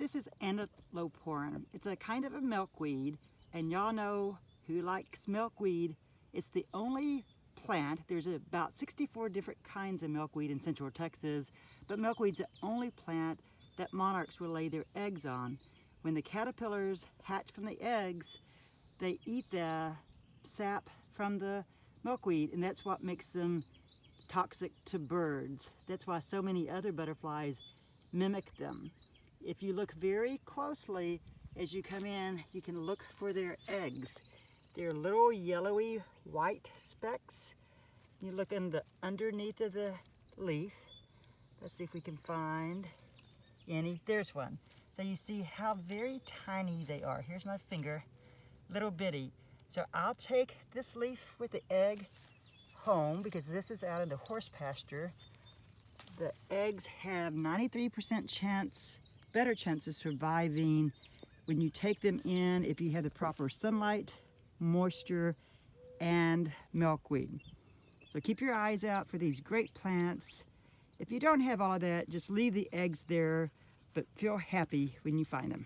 This is antelope. It's a kind of a milkweed, and y'all know who likes milkweed. It's the only plant. There's about 64 different kinds of milkweed in central Texas, but milkweed's the only plant that monarchs will lay their eggs on. When the caterpillars hatch from the eggs, they eat the sap from the milkweed, and that's what makes them toxic to birds. That's why so many other butterflies mimic them. If you look very closely as you come in, you can look for their eggs. They're little yellowy white specks. You look in the underneath of the leaf. Let's see if we can find any. There's one. So you see how very tiny they are. Here's my finger, little bitty. So I'll take this leaf with the egg home because this is out in the horse pasture. The eggs have 93% chance, better chance of surviving when you take them in if you have the proper sunlight, moisture, and milkweed. So keep your eyes out for these great plants. If you don't have all of that, just leave the eggs there, but feel happy when you find them.